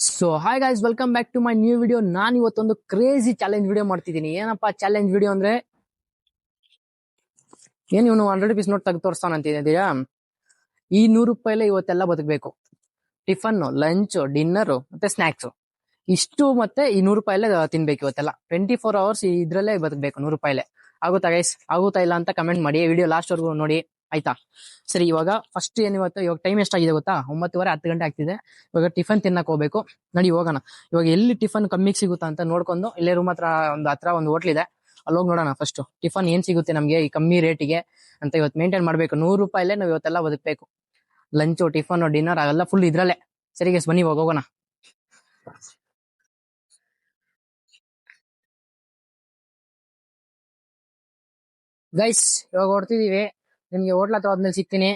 So hi guys, welcome back to my new video. ನಾನು ಇವತ್ತೊಂದು crazy challenge video ಮಾಡ್ತಿದ್ದೀನಿ. ಏನಪ್ಪಾ ಚಾಲೆಂಜ್ ವಿಡಿಯೋ ಅಂದ್ರೆ, ಏನ್ ಇವನು 100 rupees ನೋಟ್ ತೆಗೆದು ತೋರಿಸ್ತಾನಂತಿದ್ದೀರಾ? ಈ 100 ರೂಪಾಯಿಲೇ ಇವತ್ತೆಲ್ಲ ಬದುಕಬೇಕು. ಟಿಫನ್, ಲಂಚ್, ಡಿನ್ನರ್ ಮತ್ತೆ ಸ್ನಾಕ್ಸ್ ಇಷ್ಟು ಮತ್ತೆ ಈ 100 ರೂಪಾಯಿಲೇ ತಿನ್ಬೇಕು ಇವತ್ತೆಲ್ಲ. 24 hours ಇದ್ರಲ್ಲೇ ಬದುಕಬೇಕು 100 ರೂಪಾಯಿಲೇ. ಆಗುತ್ತಾ ಗೈಸ್? ಆಗುತ್ತಾ ಇಲ್ಲ ಅಂತ ಕಮೆಂಟ್ ಮಾಡಿ. ವಿಡಿಯೋ ಲಾಸ್ಟ್ ವರ್ಗು ನೋಡಿ, ಆಯ್ತಾ? ಸರಿ, ಇವಾಗ ಫಸ್ಟ್ ಇವಾಗ ಟೈಮ್ ಎಷ್ಟಾಗಿದೆ ಗೊತ್ತಾ? 9:30 10 ಗಂಟೆ ಆಗ್ತಿದೆ. ಇವಾಗ ಟಿಫನ್ ತಿನ್ನಕ್ ಹೋಗ್ಬೇಕು. ನಡಿ ಹೋಗೋಣ. ಇವಾಗ ಎಲ್ಲಿ ಟಿಫನ್ ಕಮ್ಮಿಗೆ ಸಿಗುತ್ತಾ ಅಂತ ನೋಡ್ಕೊಂಡು, ಇಲ್ಲೇ ರೂಮ್ ಹತ್ರ ಒಂದು ಹೋಟ್ಲ್ ಇದೆ, ಅಲ್ಲಿ ಹೋಗಿ ನೋಡೋಣ ಫಸ್ಟ್ ಟಿಫನ್ ಏನ್ ಸಿಗುತ್ತೆ ನಮ್ಗೆ ಈ ಕಮ್ಮಿ ರೇಟಿಗೆ ಅಂತ. ಇವತ್ತು ಮೇಂಟೈನ್ ಮಾಡ್ಬೇಕು. 100 ರೂಪಾಯಿಲೇ ನಾವು ಇವತ್ತೆಲ್ಲ ಬದುಕಬೇಕು. ಲಂಚು, ಟಿಫನ್, ಡಿನ್ನರ್ ಅವೆಲ್ಲ ಫುಲ್ ಇದ್ರಲ್ಲೇ. ಸರಿ ಗೈಸ್, ಬನ್ನಿ ಇವಾಗ ಹೋಗೋಣ. ಗೈಸ್, ಇವಾಗ ಹೊಡ್ತಿದೀವಿ. ನಿಮ್ಗೆ ಹೋಟ್ಲ ಹತ್ರ ಆದ್ಮೇಲೆ ಸಿಗ್ತೀನಿ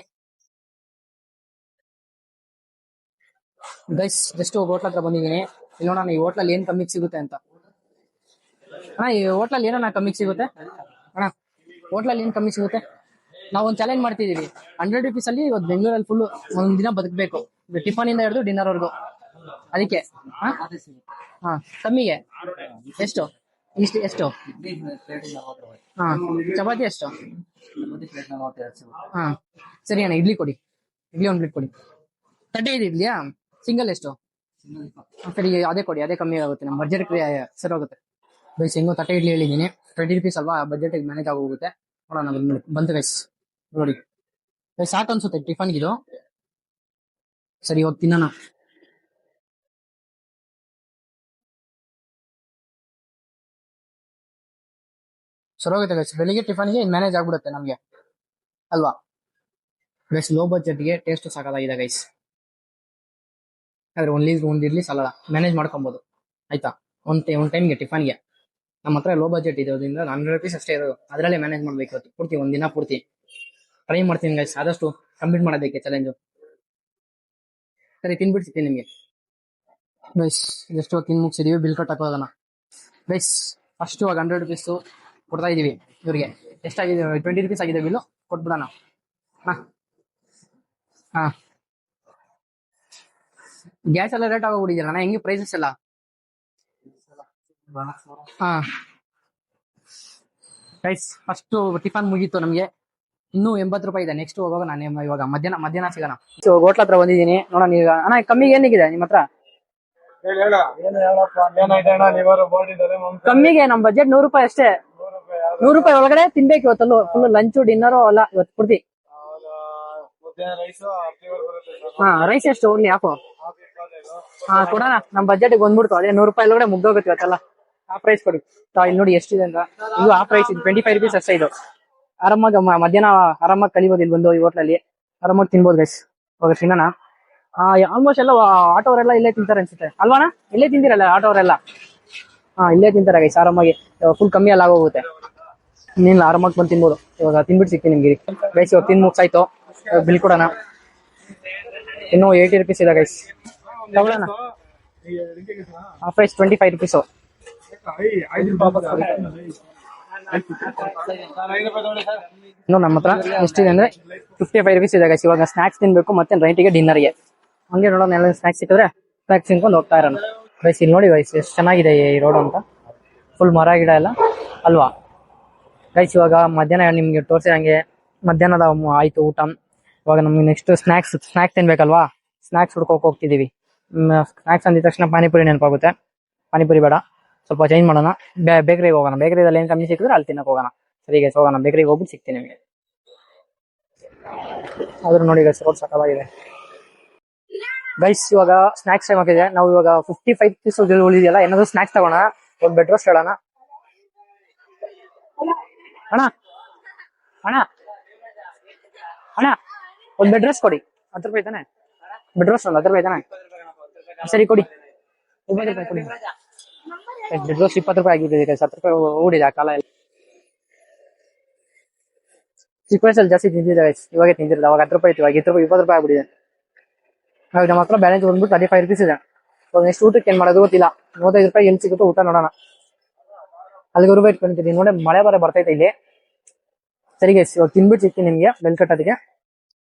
ಗೈಸ್. ಜಸ್ಟ್ ಹೋಟ್ಲ ಹತ್ರ ಬಂದಿದ್ದೀನಿ. ಇಲ್ಲಿ ನೋಡೋಣ ಈ ಹೋಟ್ಲಲ್ಲಿ ಏನ್ ಕಮ್ಮಿಗೆ ಸಿಗುತ್ತೆ ಅಂತ. ಅಣ್ಣ, ಈ ಹೋಟ್ಲಲ್ಲಿ ಏನಣ್ಣ ಕಮ್ಮಿಗೆ ಸಿಗುತ್ತೆ? ಅಣ್ಣ, ಹೋಟ್ಲಲ್ಲಿ ಏನ್ ಕಮ್ಮಿ ಸಿಗುತ್ತೆ? ನಾವು ಒಂದು ಚಾಲೆಂಜ್ ಮಾಡ್ತಿದೀವಿ. 100 rupees ಅಲ್ಲಿ ಇವತ್ತು ಬೆಂಗಳೂರಲ್ಲಿ ಫುಲ್ ಒಂದ್ ದಿನ ಬದುಕಬೇಕು. ಟಿಫನ್ ಇಂದ ಹಿಡಿದು ಡಿನ್ನರ್ ವರ್ಗು. ಅದಕ್ಕೆ ಹಾ ಹಾ, ಕಮ್ಮಿಗೆ ಎಷ್ಟು? ಎಷ್ಟು? ಹಾ, ಚಪಾತಿ ಎಷ್ಟು? ಹಾ, ಸರಿ ಅಣ್ಣ, ಇಡ್ಲಿ ಕೊಡಿ. ಇಡ್ಲಿ ಒಂದು ಪ್ಲೇಟ್ ಕೊಡಿ. 35 ಇಡ್ಲಿಯಾ? ಸಿಂಗಲ್ ಎಷ್ಟು? ಸರಿ, ಅದೇ ಕೊಡಿ. ಅದೇ ಕಮ್ಮಿ ಆಗುತ್ತೆ, ನಮ್ಮ ಬಜೆಟ್ ಸರಿ ಹೋಗುತ್ತೆ. ಬೈಸ್, ಹೆಂಗೋ 30 ಇಡ್ಲಿ ಹೇಳಿದ್ದೀನಿ. 20 rupees ಅಲ್ವಾ, ಬಜೆಟ್ ಮ್ಯಾನೇಜ್ ಆಗೋಗುತ್ತೆ. ನೋಡೋಣ, ಬಂತು ಗೈಸ್. ನೋಡಿ ಗೈಸ್, ಸಾಕು ಅನ್ಸುತ್ತೆ ಟಿಫನ್ಗಿದು. ಸರಿ, ಹೋಗಿ ತಿನ್ನೋಣ. ಸರಿ ಹೋಗುತ್ತೆ ಗೈಸ್, ಬೆಳಿಗ್ಗೆ ಟಿಫನ್ಗೆ ಮ್ಯಾನೇಜ್ ಆಗ್ಬಿಡುತ್ತೆ ನಮ್ಗೆ, ಅಲ್ವಾ ಗೈಸ್? ಲೋ ಬಜೆಟ್ಗೆ ಟೇಸ್ಟ್ ಸಾಕಾಗಿದೆ ಗೈಸ್. ಆದ್ರೆ ಒಂದ್ ಇಡ್ಲಿ ಸಾಲಲ್ಲ, ಮ್ಯಾನೇಜ್ ಮಾಡ್ಕೊಬಹುದು, ಆಯ್ತಾ? ಒಂದ್ ಟೈಮ್ಗೆ ಟಿಫನ್ಗೆ ನಮ್ಮ ಹತ್ರ ಲೋ ಬಜೆಟ್ ಇರೋದ್ರಿಂದ 100 rupees ಅಷ್ಟೇ ಇರೋದು. ಅದರಲ್ಲೇ ಮ್ಯಾನೇಜ್ ಮಾಡ್ಬೇಕು ಇವತ್ತು ಪೂರ್ತಿ, ಒಂದಿನ ಪೂರ್ತಿ ಟ್ರೈ ಮಾಡ್ತೀನಿ ಗೈಸ್, ಆದಷ್ಟು ಕಂಪ್ಲೀಟ್ ಮಾಡೋದಕ್ಕೆ ಚಾಲೆಂಜು. ಸರಿ, ತಿನ್ಬಿಡ್ತೀನಿ ನಿಮ್ಗೆ ಗೈಸ್. ಎಷ್ಟು ತಿನ್ ಮುಗಿಸಿದೀವಿ, ಬಿಲ್ ಕಟ್ ಹಾಕೋಗೋಣ ಗೈಸ್. ಫಸ್ಟ್ ಇವಾಗ 100 rupees ಕೊಡ್ತಾ ಇದೀವಿ ಇವ್ರಿಗೆ. ಎಷ್ಟಾಗಿದೆ? 20 rupees ಆಗಿದೆ ಬಿಲ್ಲು, ಕೊಟ್ಬಿಡೋಣ. ಹಾ ಹಾ, ಗ್ಯಾಸ್ ಎಲ್ಲ ರೇಟ್ ಆಗೋಗ್ಬಿಟ್ಟಿದ್ದೀರಣ್ಣ, ಹೆಂಗೆ ಪ್ರೈಸಸ್ ಎಲ್ಲ? ಹಾ ಗೈಸ್, ಫಸ್ಟ್ ಟಿಫನ್ ಮುಗೀತು ನಮ್ಗೆ. ಇನ್ನೂ 80 ರೂಪಾಯಿ ಇದೆ. ನೆಕ್ಸ್ಟ್ ಹೋಗುವಾಗ ನಾನು ಇವಾಗ ಮಧ್ಯಾಹ್ನ ಸಿಗೋಣ. ಹೋಟ್ಲ ಹತ್ರ ಬಂದಿದ್ದೀನಿ. ನೋಡೋಣ ಈಗ. ಅಣ್ಣ, ಕಮ್ಮಿಗೆ ಏನಿಗಿದೆ ನಿಮ್ಮ ಹತ್ರ? ಕಮ್ಮಿಗೆ ನಮ್ ಬಜೆಟ್ 100 ರೂಪಾಯಿ ಅಷ್ಟೇ. 100 ರೂಪಾಯಿ ಒಳಗಡೆ ತಿನ್ಬೇಕು ಇವತ್ತಲ್ಲೂ. ಫುಲ್ ಲಂಚು ಡಿನ್ನರು ಅಲ್ಲ ಇವತ್ತು ಪೂರ್ತಿ. ಹಾ, ರೈಸ್ ಎಷ್ಟು ಹೋಗ್ಲಿ, ಹಾಕು. ಹಾ, ಕೊಡೋಣ. ನಮ್ ಬಜೆಟ್ ಬಂದ್ಬಿಡ್ತು. ಅದೇ 100 ರೂಪಾಯಿ ಒಳಗಡೆ ಮುಗ್ದೋಗುತ್ತೆ ಇವತ್ತೆಲ್ಲ. ಆ ಪ್ರೈಸ್ ಕೊಡಿ. ಇಲ್ಲಿ ನೋಡಿ ಎಷ್ಟಿದೆ ಅಂತ. ಇದು ಆ ಪ್ರೈಸ್, ಇದು 25 rupees ಅಷ್ಟೇ. ಇದು ಆರಾಮಾಗಿ ಮಧ್ಯಾಹ್ನ ಆರಾಮಾಗಿ ಕಲಿಬೋದು. ಇಲ್ಲಿ ಬಂದು ಈ ಹೋಟ್ಲಲ್ಲಿ ಆರಾಮಾಗಿ ತಿನ್ಬೋದು ಗೈಸ್. ಇವಾಗ ತಿನ್ನೋಣ. ಆಲ್ಮೋಸ್ಟ್ ಎಲ್ಲ ಆಟೋವರೆಲ್ಲ ಇಲ್ಲೇ ತಿಂತಾರೆ ಅನ್ಸುತ್ತೆ, ಅಲ್ವಾಣ? ಇಲ್ಲೇ ತಿಂತೀರಲ್ಲ ಆಟೋವರೆಲ್ಲ? ಹಾ, ಇಲ್ಲೇ ತಿಂತಾರೆ ಗೈಸ್ ಆರಾಮಾಗಿ. ಫುಲ್ ಕಮ್ಮಿ ಎಲ್ಲ ಆಗೋಗುತ್ತೆ. ನೀನ್ ಆರಾಮಾಗಿ ಬಂದು ತಿನ್ಬೋದು. ಇವಾಗ ತಿನ್ಬಿಟ್ಟು ಸಿಗ್ತೀನಿ ನಿಮ್ಗೆ ಗೈಸ್. ಇವಾಗ ತಿನ್ ಮುಗ್ಸಾಯ್ತು, ಬಿಲ್ ಕೊಡೋಣ. ಇನ್ನು 80 rupees ಇದೆ ಗೈಸ್, ತಗೊಳ್ಳೋಣ. ಆ ಪ್ರೈಸ್ 25 rupees. ಇನ್ನು ನಮ್ಮ ಹತ್ರ ಎಷ್ಟಿದೆ ಅಂದ್ರೆ 55 rupees ಇದೆ ಗೈಸ್. ಇವಾಗ ಸ್ನಾಕ್ಸ್ ತಿನ್ಬೇಕು, ಮತ್ತೆ ನೈಟಿಗೆ ಡಿನ್ನರ್ಗೆ. ಹಂಗೆ ನೋಡೋಣ, ಎಲ್ಲ ಸ್ನಾಕ್ಸ್ ಸಿಕ್ಕಿದ್ರೆ ಸ್ನಾಕ್ಸ್ ತಿನ್ಕೊಂಡು ಹೋಗ್ತಾ ಇರೋಣ ಗೈಸ್. ಇಲ್ಲಿ ನೋಡಿ ಗೈಸ್, ಎಷ್ಟು ಚೆನ್ನಾಗಿದೆ ಈ ರೋಡ್ ಅಂತ. ಫುಲ್ ಮರ ಗಿಡ ಎಲ್ಲ, ಅಲ್ವಾ ಗೈಸ್? ಇವಾಗ ಮಧ್ಯಾಹ್ನ ನಿಮ್ಗೆ ತೋರಿಸಿದಂಗೆ ಮಧ್ಯಾಹ್ನದ ಆಯ್ತು ಊಟ. ಇವಾಗ ನಮ್ಗೆ ನೆಕ್ಸ್ಟ್ ಸ್ನಾಕ್ಸ್ ತಿನ್ಬೇಕಲ್ವಾ? ಸ್ನಾಕ್ಸ್ ಹುಡ್ಕೋಕ್ ಹೋಗ್ತಿದೀವಿ. ಸ್ನಾಕ್ಸ್ ಅಂದಿದ ತಕ್ಷಣ ಪಾನಿಪುರಿ ನೆನಪಾಗುತ್ತೆ. ಪಾನಿಪುರಿ ಬೇಡ, ಸ್ವಲ್ಪ ಚೇಂಜ್ ಮಾಡೋಣ. ಬೇಕರಿಗೆ ಹೋಗೋಣ. ಬೇಕರಿದಲ್ಲಿ ಏನ್ ಕಮ್ಮಿ ಸಿಕ್ಕಿದ್ರೆ ಅಲ್ಲಿ ತಿನ್ನಕ್ ಹೋಗೋಣ. ಸರಿ ಗೈಸ್, ಹೋಗೋಣ. ಬೇಕರಿಗೆ ಹೋಗ್ಬಿಟ್ಟು ಸಿಗ್ತೀನಿ ನಿಮಗೆ. ಆದ್ರೂ ನೋಡಿ ಗೈಸ್, ರೋಡ್ ಸಾಕಾಗಿದೆ ಗೈಸ್. ಇವಾಗ ಸ್ನಾಕ್ಸ್ ಟೈಮ್ ಆಗಿದೆ. ನಾವು ಇವಾಗ 55 rupees ಉಳಿದೆಯಲ್ಲ, ಏನಾದ್ರು ಸ್ನಾಕ್ಸ್ ತಗೋಣ. ಒಂದು ಬೆಡ್ ರೋಸ್ಟ್ ಹೇಳೋಣ. ಅಣ್ಣ ಅಣ್ಣ ಅಣ್ಣ, ಒಂದು ಬೆಡ್ ರೋಸ್ಟ್ ಕೊಡಿ. 10 ರೂಪಾಯಿ ತಾನೆ ಬೆಡ್ ರೋಸ್ಟ್? 10 ರೂಪಾಯಿ ತಾನೆ? ಸರಿ ಕೊಡಿ, 20 ರೂಪಾಯಿ ಕೊಡಿ. ಬೆಡ್ ರೋಸ್ಟ್ 20 ರೂಪಾಯಿ ಆಗಿದೆ. 10 ರೂಪಾಯಿ ಓಡಿದೆ ಆ ಕಾಲ ಎಲ್ಲ. ಚಿಕ್ಕ ವಯಸ್ಸಲ್ಲಿ ಜಾಸ್ತಿ ತಿಂತಿದ್ದೆ ಗೈಸ್, ಇವಾಗ ತಿಂತಿರೋದು. ಅವಾಗ 10 ರೂಪಾಯಿ ಇತ್ತು, ಇವಾಗ 20 ರೂಪಾಯಿ ಆಗ್ಬಿಟ್ಟಿದೆ. ಇವಾಗ ನಮ್ಮ ಹತ್ರ ಬ್ಯಾಲೆನ್ಸ್ ಬಂದ್ಬಿಟ್ಟು 35 rupees ಇದೆ. ಇವಾಗ ನೆಕ್ಸ್ಟ್ ಊಟಕ್ಕೆ ಏನ್ ಮಾಡೋದು ಗೊತ್ತಿಲ್ಲ. 35 ರೂಪಾಯಿ ಎಲ್ಲಿ ಸಿಗುತ್ತೋ ಊಟ ನೋಡೋಣ. ಅಲ್ಲಿಗೆ ಇಟ್ಕೊಂಡಿದ್ದೀನಿ ನೋಡಿ, ಮಳೆ ಬರ್ತೈತೆ ಇಲ್ಲಿ. ಸರಿ ಗೈಸ್, ಇವಾಗ ತಿನ್ಬಿಟ್ಟು ಸಿಗ್ತೀನಿ ನಿಮ್ಗೆ ಬೆಲ್ ಕಟ್ಟೋದಕ್ಕೆ.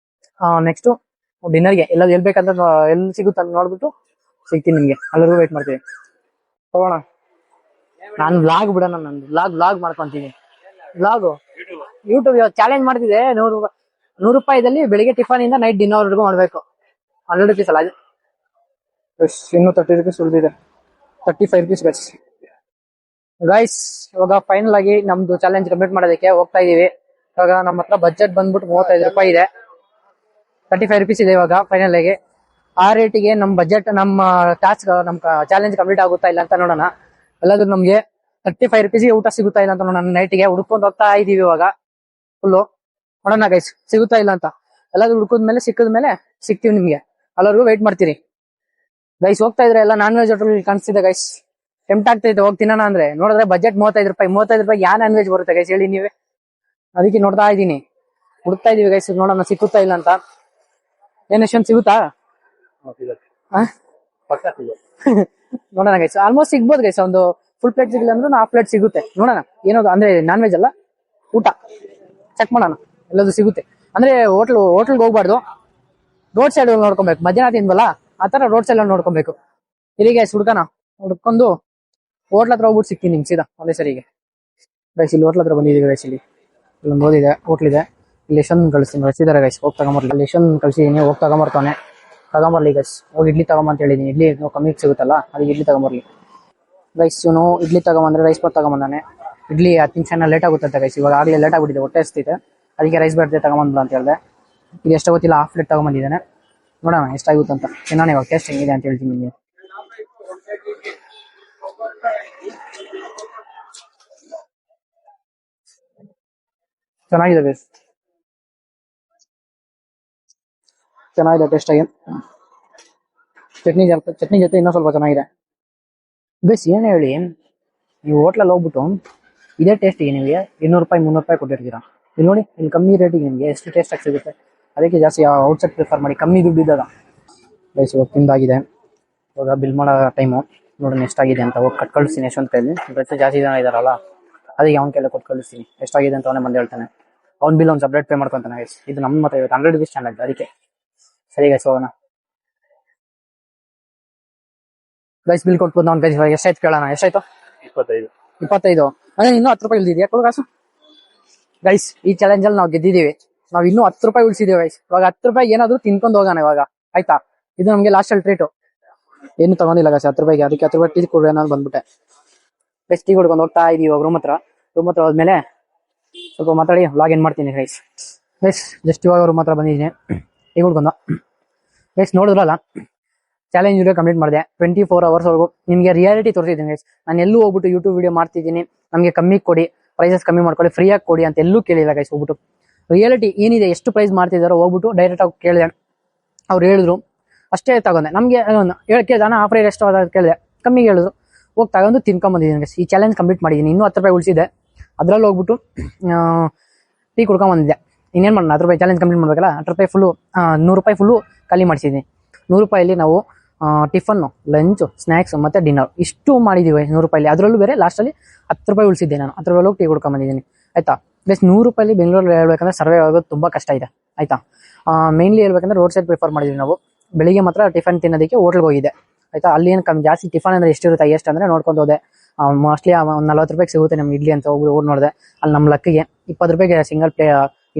ನೆಕ್ಸ್ಟ್ ಡಿನ್ನರ್ಗೆ ಎಲ್ಲಿ ಬೇಕಾದ್ರೆ ಎಲ್ಲಿ ಸಿಗುತ್ತೆ ಅಂತ ನೋಡ್ಬಿಟ್ಟು ಸಿಗ್ತೀನಿ ನಿಮ್ಗೆ, ಅಲ್ಲಿವರೆಗೂ ವೇಟ್ ಮಾಡ್ತೀವಿ. ಹೋಗೋಣ. ನಾನು ವ್ಲಾಗ್ ಬಿಡೋಣ, ನಾನು ವ್ಲಾಗ್ ಮಾಡ್ಕೊಂತೀನಿ. ವ್ಲಾಗು ಯೂಟ್ಯೂಬ್ ಚಾಲೆಂಜ್ ಮಾಡ್ತಿದೆ. 100 ರೂಪಾಯಿದಲ್ಲಿ ಬೆಳಿಗ್ಗೆ ಟಿಫನ್ ಇಂದ ನೈಟ್ ಡಿನ್ನರ್ ವರೆಗೂ ಮಾಡ್ಬೇಕು. 100 rupees ಅಲ್ಲ, ಇನ್ನೂ 30 rupees ಉಳಿದಿದೆ. 35 rupees ಗೈಸ್. ಇವಾಗ ಫೈನಲ್ ಆಗಿ ನಮ್ದು ಚಾಲೆಂಜ್ ಕಂಪ್ಲೀಟ್ ಮಾಡೋದಕ್ಕೆ ಹೋಗ್ತಾ ಇದೀವಿ. ಇವಾಗ ನಮ್ಮ ಹತ್ರ ಬಜೆಟ್ ಬಂದ್ಬಿಟ್ಟು 35 ರೂಪಾಯಿ ಇದೆ. 35 rupees ಇದೆ ಇವಾಗ ಫೈನಲ್ ಆಗಿ. ಆ ರೇಟಿಗೆ ನಮ್ ಬಜೆಟ್, ನಮ್ಮ ಟಾಸ್ಕ್, ನಮ್ ಚಾಲೆಂಜ್ ಕಂಪ್ಲೀಟ್ ಆಗುತ್ತಾ ಇಲ್ಲ ಅಂತ ನೋಡೋಣ. ಎಲ್ಲಾದ್ರೂ ನಮ್ಗೆ 35 rupees ಊಟ ಸಿಗುತ್ತಾ ಇಲ್ಲ ಅಂತ ನೋಡೋಣ. ನೈಟ್ಗೆ ಹುಡ್ಕೊಂಡು ಹೋಗ್ತಾ ಇದೀವಿ ಇವಾಗ ಫುಲ್ಲು. ನೋಡೋಣ ಗೈಸ್ ಸಿಗುತ್ತಾ ಇಲ್ಲ ಅಂತ. ಎಲ್ಲಾದ್ರೂ ಹುಡ್ಕದ್ಮೇಲೆ ಸಿಕ್ಕದ್ಮೇಲೆ ಸಿಗ್ತೀವಿ ನಿಮ್ಗೆ. ಅಲ್ಲವರೆಗೂ ವೇಟ್ ಮಾಡ್ತೀರಿ ಗೈಸ್. ಹೋಗ್ತಾ ಇದ್ರೆ ಎಲ್ಲ ನಾನ್ ವೆಜ್ ಹೋಟೆಲ್ ಕಾಣಿಸ್ತಿದೆ ಗೈಸ್. ಟೆಂಪ್ಟ್ ಆಗ್ತೈತೆ ಹೋಗಿ ತಿನ್ನೋಣ ಅಂದ್ರೆ. ನೋಡಿದ್ರೆ ಬಜೆಟ್ 35 ರೂಪಾಯಿ. 35 ರೂಪಾಯಿ ಯಾ ನಾನ್ ವೆಜ್ ಬರುತ್ತೆ ಗೈಸ್ ಹೇಳಿ ನೀವೇ? ಅದಕ್ಕೆ ನೋಡ್ತಾ ಇದೀನಿ, ಹುಡುಕ್ತಾ ಇದೀವಿ ಗೈಸ್. ನೋಡೋಣ ಸಿಕ್ಕುತ್ತಾ ಇಲ್ಲ ಅಂತ. ಏನ್ ಎಷ್ಟೊಂದು ಸಿಗುತ್ತಾ? ನೋಡೋಣ ಗೈಸ್. ಆಲ್ಮೋಸ್ಟ್ ಸಿಗ್ಬೋದು ಗೈಸ್. ಒಂದು ಫುಲ್ ಪ್ಲೇಟ್ ಸಿಗಲ್ಲ ಅಂದ್ರೆ ಹಾಫ್ ಪ್ಲೇಟ್ ಸಿಗುತ್ತೆ. ನೋಡೋಣ ಏನದು ಅಂದ್ರೆ ನಾನ್ ವೆಜ್ ಅಲ್ಲ, ಊಟ ಚೆಕ್ ಮಾಡೋಣ. ಎಲ್ಲದು ಸಿಗುತ್ತೆ ಅಂದ್ರೆ ಹೋಟ್ಲ್ಗೆ ಹೋಗ್ಬಾರ್ದು, ರೋಡ್ ಸೈಡ್ ನೋಡ್ಕೊಬೇಕು. ಮಧ್ಯಾಹ್ನ ತಿಂದ್ವಲ್ಲ ಆ ತರ ರೋಡ್ ಸೈಡ್ ನೋಡ್ಕೊಬೇಕು. ಇಲ್ಲಿ ಗೈಸ್ ಹುಡ್ಕೊಂಡು ಹೋಟ್ಲ್ ಹತ್ರ ಹೋಗ್ಬಿಟ್ಟು ಸಿಗ್ತೀನಿ ನಿಮ್ಗೆ ಸೀದಾ ಒಂದೇ ಸರಿಗೆ ಗೈಸ್. ಇಲ್ಲಿ ಹೋಟ್ಲ್ ಹತ್ರ ಬಂದಿದ್ದೀವಿ ಗೈಸ್. ಇಲ್ಲಿ ಇಲ್ಲೊಂದು ಓದಿದೆ ಹೋಟ್ಲ್ ಇದೆ. ಇಲ್ಲಿ ಎಷ್ಟೊಂದು ಕಳಿಸ್ತೀನಿ ರಸಿದಾರೆ ಗೈಸ್. ಹೋಗಿ ತಗೊಂಬರ್ಲಿ. ಅಲ್ಲಿ ಎಷ್ಟೊಂದು ಕಳಿಸಿದೀನಿ, ಹೋಗಿ ತಗೊಂಬರ್ತಾನೆ. ತಗೊಂಬರ್ಲಿ ಗೈಸ್. ಹೋಗಿ ಇಡ್ಲಿ ತಗೊಂಬ ಅಂತ ಹೇಳಿದೀನಿ. ಇಡ್ಲಿ ಕಮ್ಮಿ ಸಿಗುತ್ತಲ್ಲ, ಅದಕ್ಕೆ ಇಡ್ಲಿ ತಗೊಂಬರ್ಲಿ ಗೈಸ್. ಇವನು ಇಡ್ಲಿ ತಗೊಂಬಂದ್ರೆ ರೈಸ್ ಬಾತ್ ತಗೊಂಬಂದಾನೆ. ಇಡ್ಲಿ 10 ನಿಮಿಷ ಲೇಟ್ ಆಗುತ್ತೆ ಗೈಸ್. ಇವಾಗ ಆಗ್ಲೇ ಲೇಟ್ ಆಗ್ಬಿಟ್ಟಿದೆ, ಹೊಟ್ಟೆ ಹಸ್ತಿದೆ. ಅದಕ್ಕೆ ರೈಸ್ ಬಾತ್ ತಗೊಂಬಂದ್ಬಿಡ ಅಂತ ಹೇಳಿದೆ. ಇದು ಎಷ್ಟು ಗೊತ್ತಿಲ್ಲ, ಹಾಫ್ ಪ್ಲೇಟ್ ತಗೊಂಬಂದಿದ್ದಾನೆ. ನೋಡೋಣ ಎಷ್ಟಾಗುತ್ತೆ ಅಂತ. ಚೆನ್ನಾಗಿ ಇವಾಗ ಟೇಸ್ಟ್ ಹೆಂಗಿದೆ ಅಂತ ಹೇಳ್ತೀನಿ ನಿಮಗೆ. ಚೆನ್ನಾಗಿದೆ ಗೈಸ್, ಚೆನ್ನಾಗಿದೆ ಟೇಸ್ಟ್ ಆಗಿ. ಚಟ್ನಿ ಜೊತೆ ಇನ್ನೂ ಸ್ವಲ್ಪ ಚೆನ್ನಾಗಿದೆ ಗೈಸ್. ಏನ್ ಹೇಳಿ, ನೀವು ಹೋಟ್ಲಲ್ಲಿ ಹೋಗ್ಬಿಟ್ಟು ಇದೇ ಟೇಸ್ಟಿಗೆ ನಿಮಗೆ 200 ರೂಪಾಯಿ 300 ರೂಪಾಯಿ ಕೊಟ್ಟಿರ್ತೀರಾ. ಇಲ್ಲಿ ನೋಡಿ, ಇಲ್ಲಿ ಕಮ್ಮಿ ರೇಟಿಗೆ ನಿಮಗೆ ಎಷ್ಟು ಟೇಸ್ಟ್ ಆಗಿ ಸಿಗುತ್ತೆ. ಅದಕ್ಕೆ ಜಾಸ್ತಿ ಔಟ್ಸೈಡ್ ಪ್ರಿಫರ್ ಮಾಡಿ, ಕಮ್ಮಿ ದುಡ್ಡು ಇದ್ದಾಗ ಗೈಸ್. ಇವಾಗ ತಿಂದಾಗಿದೆ, ಇವಾಗ ಬಿಲ್ ಮಾಡೋ ಟೈಮು. ನೋಡೋಣ ಎಷ್ಟಾಗಿದೆ ಅಂತ. ಹೋಗಿ ಕಟ್ ಕಳಿಸ್ತೀನಿ ಯಶವಂತ ಕೈಲಿ. ಜಾಸ್ತಿ ಜನ ಇದಾರಲ್ಲ, ಅದಕ್ಕೆ ಅವ್ನ ಕೈಲಿ ಕೊಟ್ಟು ಕಳಿಸ್ತೀನಿ. ಎಷ್ಟಾಗಿದೆ ಅಂತ ಅವನೇ ಬಂದು ಹೇಳ್ತಾನೆ. ಅವ್ನ ಬಿಲ್ ಅವ್ನು ಸಪ್ರೇಟ್ ಪೇ ಮಾಡ್ಕೊಂತಾನೆ ಗೈಸ್. ಇದು ನಮ್ಮ ಮತ್ತೆ 100 rupees ಚಾನಲ್, ಅದಕ್ಕೆ ಸರಿ ಗೈಸ್ ಹೋಗೋಣ ಗೈಸ್. ಬಿಲ್ ಕೊಟ್ಬೋದು ಅವ್ನ ಗೈಸ್. ಎಷ್ಟಾಯ್ತು ಕೇಳೋಣ. ಎಷ್ಟಾಯ್ತು? 25 ಅಂದ್ರೆ ಇನ್ನೂ 10 ರೂಪಾಯಿ ಉಳಿದಿದೆಯಾ ಕೊಡು ಕಾಸು ಗೈಸ್. ಈ ಚಾಲೆಂಜ್ ಅಲ್ಲಿ ನಾವು ಗೆದ್ದಿದ್ದೀವಿ. ನಾವು ಇನ್ನೂ 10 ರೂಪಾಯಿ ಉಳಿಸಿದೀವಿ ಗೈಸ್. ಇವಾಗ 10 ರೂಪಾಯಿ ಏನಾದ್ರು ತಿನ್ಕೊಂಡು ಹೋಗೋಣ ಇವಾಗ, ಆಯ್ತಾ? ಇದು ನಮ್ಗೆ ಲಾಸ್ಟ್ ಅಲ್ಲಿ ಟ್ರೀಟು. ಏನು ತಗೊಂಡಿಲ್ಲ ಗೈಸ್ 10 ರೂಪಾಯಿಗೆ. ಅದಕ್ಕೆ 10 ರೂಪಾಯಿ ಟೀ ಕೊಡ್ರಿ ಅನ್ನೋದು ಬಂದ್ಬಿಟ್ಟೆ ಗೈಸ್. ಟೀ ಕೊಡ್ಕೊಂಡು ಹೋಗ್ತಾ ಇದೀವಿ ಇವಾಗ ರೂಮ್ ಹತ್ರ ಹೋದ್ಮೇಲೆ ಸ್ವಲ್ಪ ಮಾತಾಡಿ ವ್ಲಾಗ್ ಏನ್ ಮಾಡ್ತೀನಿ ಗೈಸ್. ಜಸ್ಟ್ ಇವಾಗ ರೂಮ್ ಹತ್ರ ಬಂದಿದ್ದೀನಿ. ಟೀ ಕುಡ್ಕೊಂಡು ಗೈಸ್. ನೋಡಿದ್ರಲ್ಲ, ಚಾಲೆಂಜ್ ವಿಡಿಯೋ ಕಂಪ್ಲೀಟ್ ಮಾಡಿದೆ. 24 hours ವರೆಗೂ ನಿಮಗೆ ರಿಯಾಲಿಟಿ ತೋರಿಸಿದ್ದೀನಿ ಗೈಸ್. ನಾನು ಎಲ್ಲೂ ಹೋಗ್ಬಿಟ್ಟು ಯೂಟ್ಯೂಬ್ ವಿಡಿಯೋ ಮಾಡ್ತಿದ್ದೀನಿ, ನಮಗೆ ಕಮ್ಮಿ ಕೊಡಿ, ಪ್ರೈಸಸ್ ಕಮ್ಮಿ ಮಾಡ್ಕೊಳ್ಳಿ, ಫ್ರೀಯಾಗಿ ಕೊಡಿ ಅಂತ ಎಲ್ಲೂ ಕೇಳಿಲ್ಲ ಗೈಸ್. ಹೋಗ್ಬಿಟ್ಟು ರಿಯಾಲಿಟಿ ಏನಿದೆ, ಎಷ್ಟು ಪ್ರೈಸ್ ಮಾಡ್ತಿದ್ದಾರೋ ಹೋಗ್ಬಿಟ್ಟು ಡೈರೆಕ್ಟ್ ಆಗಿ ಕೇಳಿದೆ. ಅವ್ರು ಹೇಳಿದ್ರು, ಅಷ್ಟೇ ತಗೊಂಡೆ. ನಮಗೆ ಕೇಳಿದೆ ಆಫರ್ ಎಷ್ಟು ಕೇಳಿದೆ, ಕಮ್ಮಿಗೆ ಹೇಳಿದ್ರು. ಹೋಗಿ ತಗೊಂಡು ತಿನ್ಕೊಂಬಂದಿದ್ದೀನಿ ಗೈಸ್. ಈ ಚಾಲೆಂಜ್ ಕಂಪ್ಲೀಟ್ ಮಾಡಿದ್ದೀನಿ. ಇನ್ನೂ 10 ರೂಪಾಯಿ ಉಳಿಸಿದೆ. ಅದ್ರಲ್ಲಿ ಹೋಗ್ಬಿಟ್ಟು ಟೀ ಕುಡ್ಕೊಂಬಂದಿದ್ದೆ. ಇನ್ನೇನು ಮಾಡೋಣ, 10 ರೂಪಾಯಿ ಚಾಲೆಂಜ್ ಕಂಪ್ಲೀಟ್ ಮಾಡ್ಬೇಕಲ್ಲ. 10 ರೂಪಾಯಿ ಫುಲ್ಲು 100 ರೂಪಾಯಿ ಫುಲ್ಲು ಖಾಲಿ ಮಾಡಿಸಿದ್ದೀನಿ. 100 ರೂಪಾಯಲ್ಲಿ ನಾವು ಟಿಫನ್ನು, ಲಂಚು, ಸ್ನ್ಯಾಕ್ಸ್ ಮತ್ತೆ ಡಿನ್ನರ್ ಇಷ್ಟು ಮಾಡಿದೀವಿ 100 ರೂಪಾಯಿಲಿ. ಅದರಲ್ಲೂ ಬೇರೆ ಲಾಸ್ಟಲ್ಲಿ 10 ರೂಪಾಯಿ ಉಳಿಸಿದ್ದೆ ನಾನು. 10 ರೂಪಾಯಿ ಹೋಗಿ ಟೀ ಕುಡ್ಕೊಂಬಂದಿದ್ದೀನಿ ಆಯ್ತಾ. ಪ್ಲಸ್ 100 ರೂಪಾಯಿಲಿ ಬೆಂಗಳೂರಲ್ಲಿ ಹೇಳ್ಬೇಕಂದ್ರೆ ಸರ್ವೇ ಆಗೋದು ತುಂಬಾ ಕಷ್ಟ ಇದೆ ಆಯ್ತಾ. ಮೇನ್ಲಿ ಹೇಳ್ಬೇಕಂದ್ರೆ ರೋಡ್ ಸೈಡ್ ಪ್ರಿಫರ್ ಮಾಡಿದ್ವಿ ನಾವು. ಬೆಳಿಗ್ಗೆ ಮಾತ್ರ ಟಿಫನ್ ತಿನ್ನೋದಕ್ಕೆ ಹೋಟ್ಲ್ಗೆ ಹೋಗಿದ್ದೆ ಆಯ್ತಾ. ಅಲ್ಲಿ ಏನು ಕಮ್ಮಿ ಜಾಸ್ತಿ ಟಿಫನ್ ಅಂದ್ರೆ ಎಷ್ಟಿರುತ್ತೆ ಎಷ್ಟು ಅಂದ್ರೆ ನೋಡ್ಕೊಂಡು ಹೋದೆ. ಮೋಸ್ಟ್ಲಿ 40 ರೂಪಾಯಿಗೆ ಸಿಗುತ್ತೆ ನಮ್ಗೆ ಇಡ್ಲಿ ಅಂತ ಹೋಗಿ ನೋಡಿದೆ. ಅಲ್ಲಿ ನಮ್ಮ ಲಕ್ಕಿಗೆ 20 ರೂಪಾಯಿಗೆ ಸಿಂಗಲ್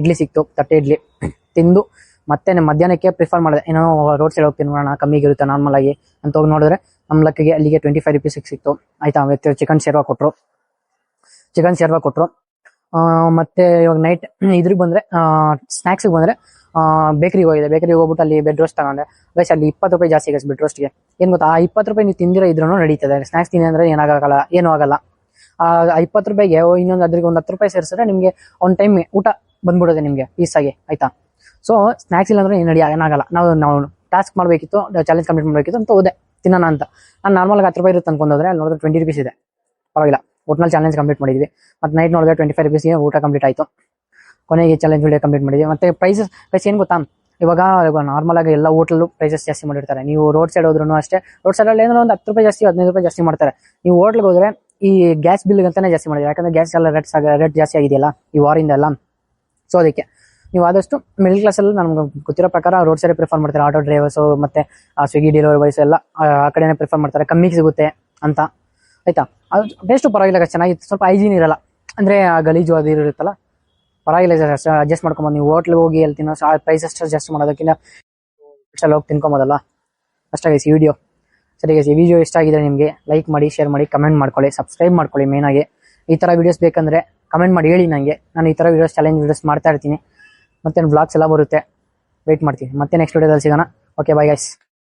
ಇಡ್ಲಿ ಸಿಕ್ತು. ತಟ್ಟೆ ಇಡ್ಲಿ ತಿಂದು ಮತ್ತೆ ಮಧ್ಯಾಹ್ನಕ್ಕೆ ಪ್ರಿಫರ್ ಮಾಡಿದೆ. ಏನೋ ರೋಡ್ ಸೈಡ್ ಹೋಗ್ತೀನಿ ನೋಡೋಣ ಕಮ್ಮಿಗೆ ಇರುತ್ತೆ ನಾರ್ಮಲ್ ಆಗಿ ಅಂತ ಹೋಗಿ ನೋಡಿದ್ರೆ ನಮ್ಮ ಲಕ್ಕಿಗೆ ಅಲ್ಲಿಗೆ 25 ರೂಪೀಸ್ ಸಿಕ್ತು ಆಯ್ತಾ. ಚಿಕನ್ ಶೇರ್ವಾ ಕೊಟ್ರು. ಮತ್ತೆ ಇವಾಗ ನೈಟ್ ಇದ್ರಿಗೆ ಬಂದ್ರೆ ಸ್ನಾಕ್ಸ್ಗೆ ಬಂದ್ರೆ ಬೇಕರಿಗೆ ಹೋಗಿದೆ. ಬೇಕರಿಗೆ ಹೋಗ್ಬಿಟ್ಟು ಅಲ್ಲಿ ಬೆಡ್ ರೋಸ್ಟ್ ತಗೊಂಡೆ ಗೈಸ್. ಅಲ್ಲಿ 20 ರೂಪಾಯಿ ಜಾಸ್ತಿ ಗೈಸ್ ಬೆಡ್ ರೋಸ್ಟ್ಗೆ. ಏನ್ ಗೊತ್ತಾ, ಆ 20 ರೂಪಾಯಿ ನೀವು ತಿಂದಿರೋ ಇದ್ರೂ ನಡೀತದೆ. ಸ್ನಾಕ್ಸ್ ತಿಂದಿ ಅಂದ್ರೆ ಏನೂ ಆಗಲ್ಲ. ಆ 20 ರೂಪಾಯಿಗೆ ಇನ್ನೊಂದು ಅದ್ರಿಗೆ ಒಂದು 10 ರೂಪಾಯಿ ಸೇರಿಸಿದ್ರೆ ನಿಮ್ಗೆ ಒಂದು ಟೈಮ್ ಊಟ ಬಂದ್ಬಿಡೋದೆ ನಿಮ್ಗೆ ಪೀಸಾಗಿ ಆಯ್ತಾ. ಸೊ ಸ್ನಾಕ್ಸ್ ಇಲ್ಲ ಅಂದ್ರೆ ಏನಾಗಲ್ಲ. ನಾವು ಟಾಸ್ಕ್ ಮಾಡಬೇಕಿತ್ತು, ಚಾಲೆಂಜ್ ಕಂಪ್ಲೀಟ್ ಮಾಡಬೇಕಿತ್ತು ಅಂತ ಹೋದೆ ತಿನ್ನೋಣ ಅಂತ. ನಾನು ನಾರ್ಮಲ್ 10 ರೂಪಾಯಿ ಇರುತ್ತೆ ಅನ್ಕೊಂಡ್ರೆ ಅಲ್ಲಿ ನೋಡಿದ್ರೆ 20 ರೂಪೀಸ್ ಇದೆ. ಪರವಾಗಿಲ್ಲ, ಒಟ್ನಲ್ಲಿ ಚಾಲೆಂಜ್ ಕಂಪ್ಲೀಟ್ ಮಾಡಿದ್ವಿ. ಮತ್ತೆ ನೈಟ್ ನೋಡಿದ್ರೆ 25 ರೂಪೀಸ್ಗೆ ಊಟ ಕಂಪ್ಲೀಟ್ ಆಯಿತು. ಕೊನೆಗೆ ಚಾಲೆಂಜ್ ವಿಡಿಯೋ ಕಂಪ್ಲೀಟ್ ಮಾಡಿದ್ವಿ. ಮತ್ತೆ ಪ್ರೈಸ್ ಏನು ಗೊತ್ತಾ, ಇವಾಗ ನಾರ್ಮಲ್ ಆಗಿ ಎಲ್ಲ ಹೋಟ್ಲಲ್ಲೂ ಪ್ರೈಸಸ್ ಜಾಸ್ತಿ ಮಾಡಿರ್ತಾರೆ. ನೀವು ರೋಡ್ ಸೈಡ್ ಹೋದ್ರೂ ಅಷ್ಟೇ, ರೋಡ್ ಸೈಡಲ್ಲಿ ಏನೋ ಒಂದು 10 ರೂಪಾಯಿ ಜಾಸ್ತಿ 15 ರೂಪಾಯಿ ಜಾಸ್ತಿ ಮಾಡ್ತಾರೆ. ನೀವು ಹೋಟ್ಲಿಗೆ ಹೋದ್ರೆ ಈ ಗ್ಯಾಸ್ ಬಿಲ್ ಅಂತಾನೆ ಜಾಸ್ತಿ ಮಾಡಿದ್ದಾರೆ. ಯಾಕಂದ್ರೆ ಗ್ಯಾಸ್ ಎಲ್ಲ ರೇಟ್ ಜಾಸ್ತಿ ಆಗಿದೆಯಲ್ಲ ಈ ವಾರಿಂದ ಎಲ್ಲ. ಸೊ ಅದಕ್ಕೆ ನೀವು ಆದಷ್ಟು ಮಿಡಲ್ ಕ್ಲಾಸಲ್ಲಿ ನಮ್ಗೆ ಗೊತ್ತಿರೋ ಪ್ರಕಾರ ರೋಡ್ ಸೈಡ್ ಪ್ರಿಫರ್ ಮಾಡ್ತಾರೆ, ಆಟೋ ಡ್ರೈವರ್ಸು ಮತ್ತು ಸ್ವಿಗ್ಗಿ ಡೆಲಿವರಿ ಬಾಯ್ಸ್ ಎಲ್ಲ ಆ ಕಡೆನೇ ಪ್ರಿಫರ್ ಮಾಡ್ತಾರೆ, ಕಮ್ಮಿಗೆ ಸಿಗುತ್ತೆ ಅಂತ. ಆಯಿತಾ, ಅದು ಟೇಸ್ಟು ಪರವಾಗಿಲ್ಲ, ಚೆನ್ನಾಗಿತ್ತು. ಸ್ವಲ್ಪ ಹೈಜೀನ್ ಇರಲ್ಲ, ಅಂದರೆ ಆ ಗಲೀಜು ಅದು ಇರುತ್ತಲ್ಲ, ಪರವಾಗಿಲ್ಲ, ಅಡ್ಜಸ್ಟ್ ಮಾಡ್ಕೊಬೋದು. ನೀವು ಹೋಟ್ಲಿಗೆ ಹೋಗಿ ಅಲ್ಲಿ ತಿನ್ನೋ ಪ್ರೈಸ್ ಅಷ್ಟು ಜಾಸ್ತಿ ಮಾಡೋದಕ್ಕಿಂತ ಅಷ್ಟಲ್ಲಿ ಹೋಗಿ ತಿನ್ಕೊಬೋದಲ್ಲ. ಅಷ್ಟಾಗೈಸಿ ಈ ವಿಡಿಯೋ. ಸರಿ ಗೈಸ್, ಈ ವಿಡಿಯೋ ಇಷ್ಟ ಆಗಿದ್ರೆ ನಿಮಗೆ ಲೈಕ್ ಮಾಡಿ, ಶೇರ್ ಮಾಡಿ, ಕಮೆಂಟ್ ಮಾಡ್ಕೊಳ್ಳಿ, ಸಬ್ಸ್ಕ್ರೈಬ್ ಮಾಡ್ಕೊಳ್ಳಿ. ಮೇನಾಗಿ ಈ ಥರ ವೀಡಿಯೋಸ್ ಬೇಕಂದರೆ ಕಮೆಂಟ್ ಮಾಡಿ ಹೇಳಿ ನನಗೆ. ನಾನು ಈ ಥರ ವೀಡಿಯೋಸ್ ಚಾಲೆಂಜ್ ವೀಡಿಯೋಸ್ ಮಾಡ್ತಾ ಇರ್ತೀನಿ. ಮತ್ತು ವ್ಲಾಗ್ಸ್ ಎಲ್ಲ ಬರುತ್ತೆ, ವೆಯ್ಟ್ ಮಾಡ್ತೀನಿ. ಮತ್ತೆ ನೆಕ್ಸ್ಟ್ ವೀಡಿಯೋದಲ್ಲಿ ಸಿಗೋಣ. Okay, bye guys.